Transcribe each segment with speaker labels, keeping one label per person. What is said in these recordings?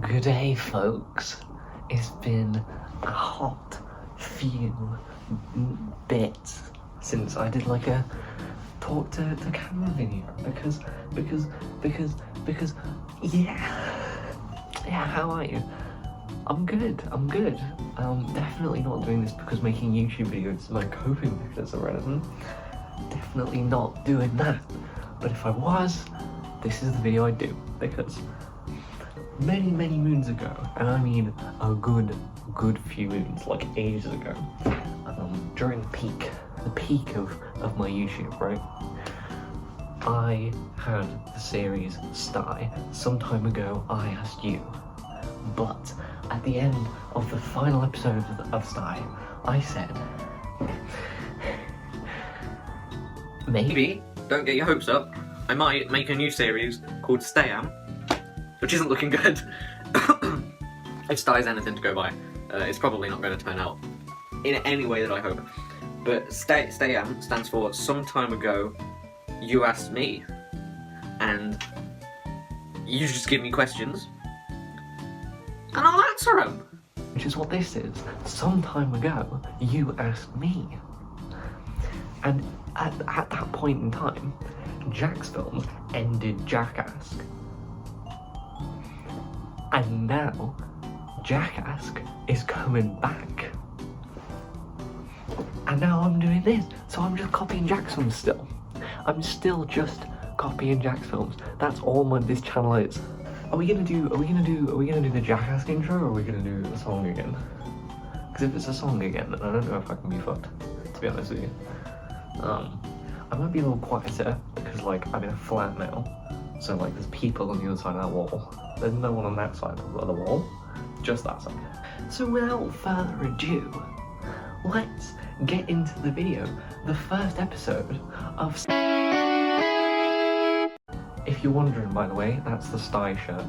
Speaker 1: Good day, folks. It's been a hot few bits since I did like a talk to the camera video because yeah, how are you? I'm good. Definitely not doing this because making YouTube videos is my coping mechanism or anything. Definitely not doing that. But if I was, this is the video I'd do, because many moons ago, and I mean a good few moons, like ages ago, during the peak of my YouTube, right? I had the series STAIAY. Some time ago I asked you, but at the end of the final episode of STAIAY, I said, maybe, don't get your hopes up, I might make a new series called STAYAM, which isn't looking good. If STAIAY's anything to go by, it's probably not going to turn out in any way that I hope. But STAYAM stands for some time ago you asked me, and you just give me questions and I'll answer them. Which is what this is. Some time ago you asked me. And at that point in time, Jack's Films ended Jackass. And now, Jackass is coming back. And now I'm doing this, so I'm just copying Jack's Films still. I'm still just copying Jack's Films. That's all this channel is. Are we gonna do the Jackass intro, or are we gonna do the song again? Because if it's a song again, then I don't know if I can be fucked, to be honest with you. I might be a little quieter because like I'm in a flat now, so like there's people on the other side of that wall. There's no one on that side of the wall, just that side. So without further ado, let's get into the video, the first episode of If you're wondering, by the way, that's the STAIAY shirt.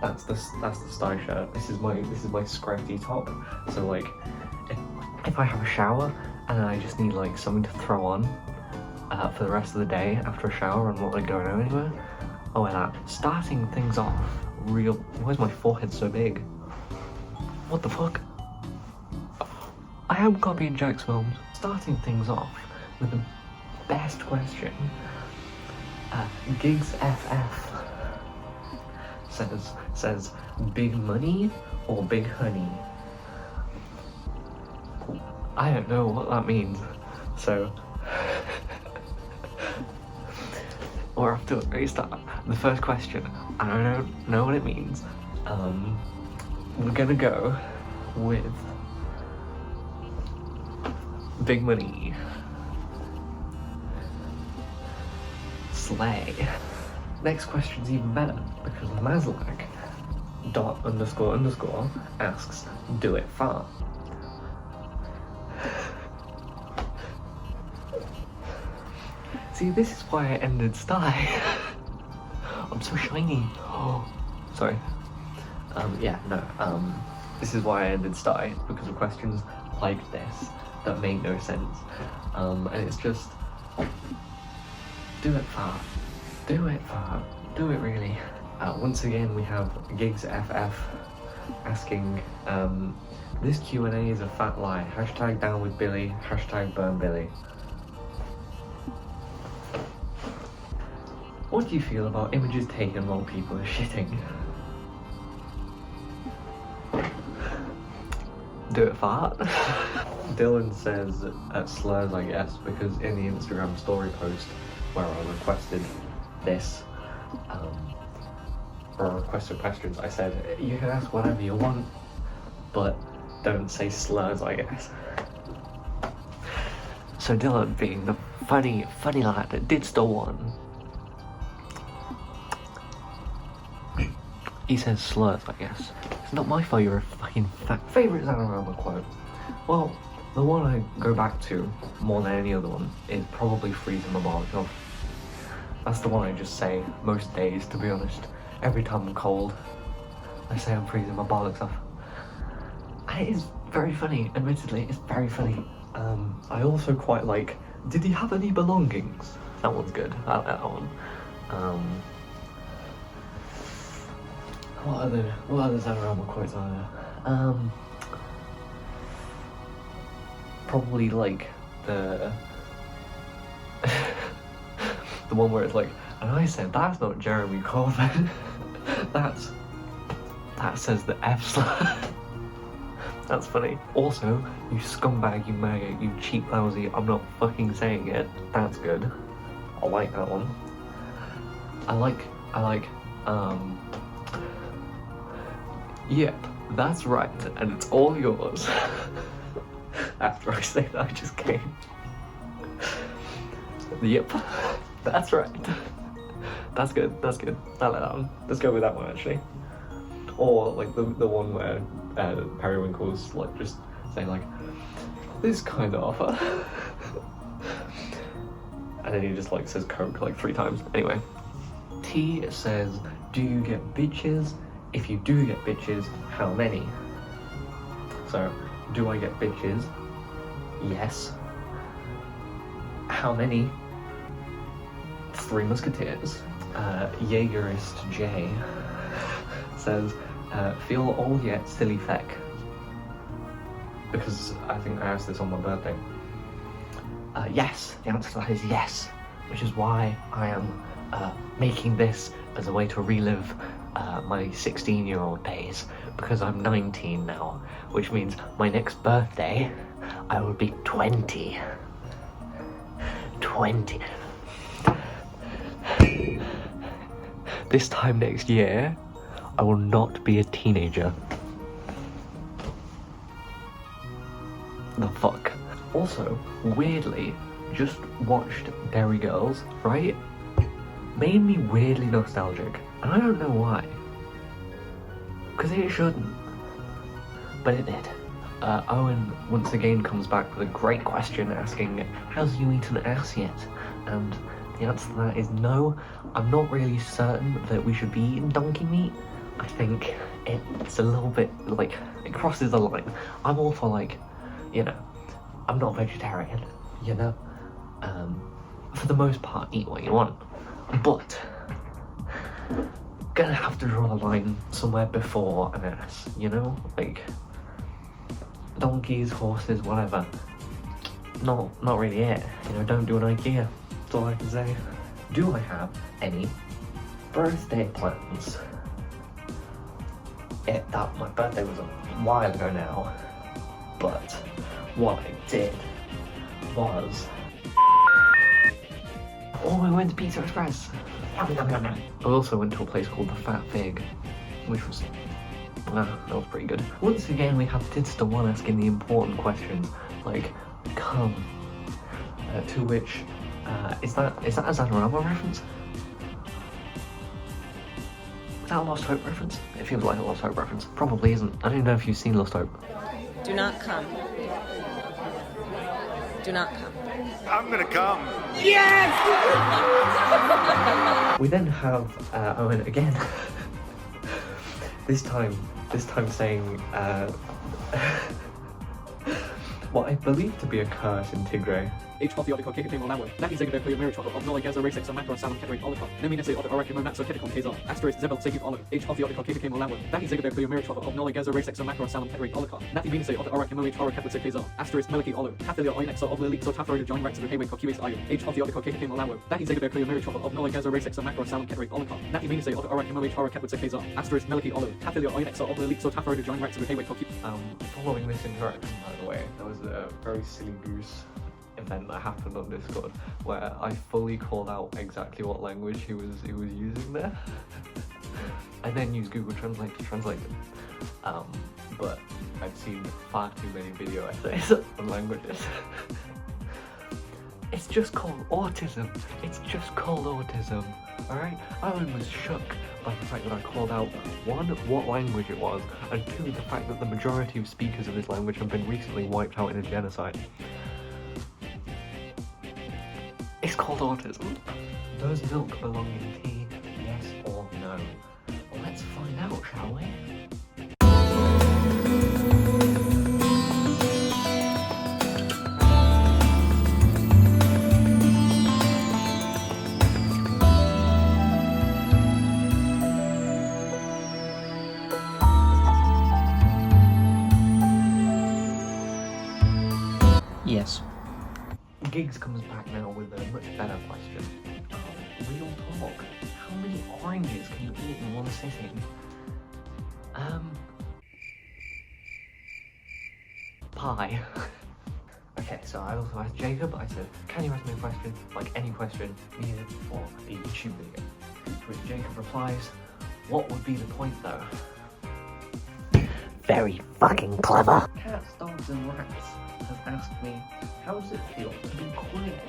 Speaker 1: That's the STAIAY shirt. This is my scratty top. So like, if I have a shower and I just need like something to throw on for the rest of the day after a shower and not like going out anywhere, I'll wear that. Starting things off, why is my forehead so big? What the fuck? I am copying Jack's Films. Starting things off with the best question. Gigs FF says big money or big honey? I don't know what that means, so we're off to a great start. The first question, I don't know what it means. We're gonna go with big money. Slay. Next question's even better because Mazlak __ asks, do it far. See, this is why I ended STAIAY. I'm so shiny. Oh, sorry. This is why I ended STAIAY, because of questions like this that make no sense. And it's just, do it far. Do it far. Do it really. Once again, we have Gigs FF asking, this Q&A is a fat lie. Hashtag down with Billy. Hashtag burn Billy. What do you feel about images taken while people are shitting? Do it fart? Dylan says slurs, I guess, because in the Instagram story post where I requested this, or requested questions, I said, you can ask whatever you want, but don't say slurs, I guess. So Dylan, being the funny lad that did still one, he says slurs, I guess. It's not my fault you're a fucking favourite Zanarama quote. Well, the one I go back to more than any other one is probably freezing my bollocks off. That's the one I just say most days, to be honest. Every time I'm cold, I say I'm freezing my bollocks off. And it is very funny, admittedly, it's very funny. I also quite like, did he have any belongings? That one's good, I like that one. What other Zanarama quotes are there? Probably like the the one where it's like, and I said that's not Jeremy Corbyn. that says the F slur. That's funny. Also, you scumbag, you maggot, you cheap lousy, I'm not fucking saying it. That's good. I like that one. I like, yep, that's right, and it's all yours. After I say that, I just came. Yep, that's right. That's good, I like that one. Let's go with that one, actually. Or, like, the one where Periwinkle's, like, just saying, like, this kind of offer. And then he just, like, says Coke, like, 3 times. Anyway. T says, do you get bitches? If you do get bitches, how many? So, do I get bitches? Yes. How many? 3 Musketeers. Jaegerist J says, feel all yet silly feck. Because I think I asked this on my birthday. Yes, the answer to that is yes, which is why I am making this as a way to relive my 16-year-old days, because I'm 19 now, which means my next birthday I will be 20. 20. This time next year, I will not be a teenager. The fuck? Also, weirdly, just watched Derry Girls, right? Made me weirdly nostalgic, and I don't know why. Because it shouldn't. But it did. Owen once again comes back with a great question asking, has you eaten ass yet? And the answer to that is no. I'm not really certain that we should be eating donkey meat. I think it's a little bit, like, it crosses the line. I'm all for, like, you know, I'm not vegetarian, you know? For the most part, eat what you want. But, gonna have to draw a line somewhere before an ass, you know? Like, donkeys, horses, whatever. Not really it. You know, don't do an IKEA. That's all I can say. Do I have any birthday plans? My birthday was a while ago now, but what I did was... Oh, I went to Pizza Express. Yum, yum, yum, yum. I also went to a place called the Fat Fig, which was... that was pretty good. Once again, we have Tidster 1 asking the important questions, like, come. To which, is that a Zanarama reference? Is that a Lost Hope reference? It feels like a Lost Hope reference. Probably isn't. I don't know if you've seen Lost Hope.
Speaker 2: Do not come. Do not come.
Speaker 3: I'm gonna come.
Speaker 2: Yes!
Speaker 1: We then have Owen again. This time saying what I believe to be a curse in Tigray.
Speaker 4: H Hotheodico Kekate Molawe, Naki Zegabek Merichov of Nola Gaza Racex and Macro Salon Kedrick Olikon, Neminese of Orakimo Natso Kedikon Kazon, Asterisk Zebel Segif Olive, H Hotheodico Kekate Molawe, Naki Zegabek Merichov of Nola Gaza Racex and Macro Salon Kedrick Olikon, Nati Minese of Orakimo H Orakepit Kazon, Asterisk Meliki Olu, Cathalia Oinex of Lilik so Tafro to join ranks of the Hayway Kokiwis Ayu, H Hotheodico Kekate Molawe, Naki Zegabek Merichov of Nola Gaza Racex and Macro Salon Kedrick Olikon, Nati Minese of Orakimo H Orakepit Kazon, Asterisk Meliki Olu, Cathalia Oinex of Lilik so Tafro to join ranks of the Hayway Kokiwis.
Speaker 1: Following this interaction, by the way, there was a very silly goose event that happened on Discord where I fully called out exactly what language he was using there and then used Google Translate to translate it. But I've seen far too many video essays on languages. It's just called autism. It's just called autism. Alright? Owen was shook by the fact that I called out, 1, what language it was, and 2, the fact that the majority of speakers of this language have been recently wiped out in a genocide. It's called autism. Does milk belong in tea? Yes or no? Well, let's find out, shall we? Gigs comes back now with a much better question. Real talk. How many oranges can you eat in one sitting? Pie. Okay, so I also asked Jacob, I said, can you ask me a question, like any question, needed for a YouTube video? To which Jacob replies, what would be the point though? Very fucking clever. Cats, dogs and rats has asked me, how does it feel to be queer?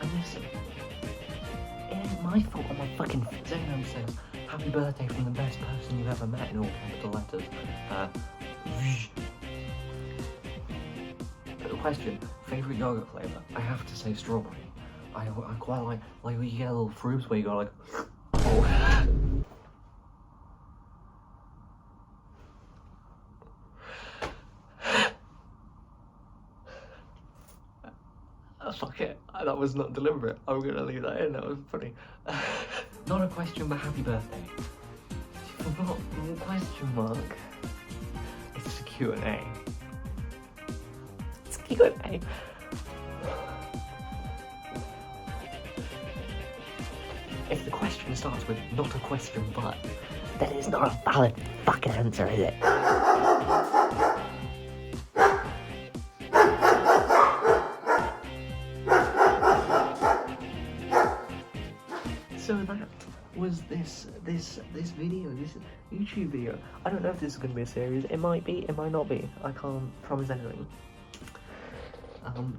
Speaker 1: And listen, it ain't my fault on my fucking STAYAM says, happy birthday from the best person you've ever met in all capital letters. Question, favourite yogurt flavour? I have to say strawberry. I quite like when you get a little fruits where you go like, oh. Fuck it, that was not deliberate. I'm gonna leave that in, that was funny. Not a question, but happy birthday. You forgot the question mark. It's a Q&A. It's a Q&A. If the question starts with not a question but, then it's not a valid fucking answer, is it? So that was this video, this YouTube video. I don't know if this is going to be a series. It might be, it might not be. I can't promise anything.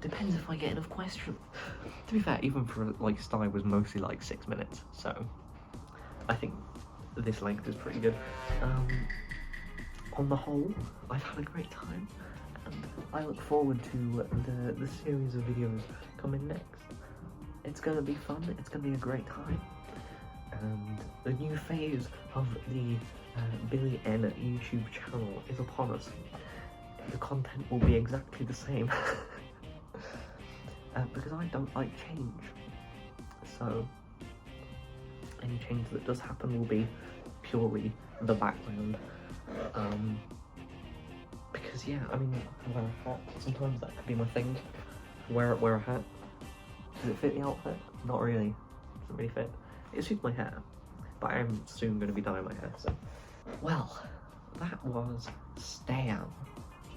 Speaker 1: Depends if I get enough questions. To be fair, even for like STAIAY was mostly like 6 minutes, so I think this length is pretty good. On the whole, I've had a great time, and I look forward to the series of videos coming next. It's gonna be fun. It's gonna be a great time. And the new phase of the Billyyy YouTube channel is upon us. The content will be exactly the same. Because I don't like change. So any change that does happen will be purely the background. Because yeah, I mean, I wear a hat. Sometimes that could be my thing. Wear a hat. Does it fit the outfit? Not really. It doesn't really fit. It suits my hair, but I'm soon going to be dyeing my hair, so. Well, that was STAYAM.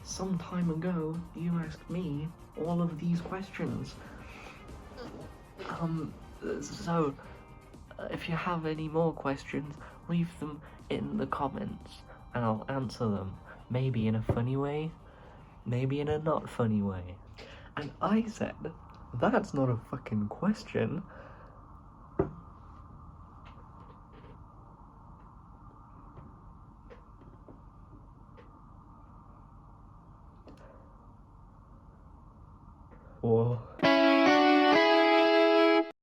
Speaker 1: Some time ago, you asked me all of these questions. So, if you have any more questions, leave them in the comments, and I'll answer them. Maybe in a funny way, maybe in a not funny way. And I said, that's not a fucking question. Whoa.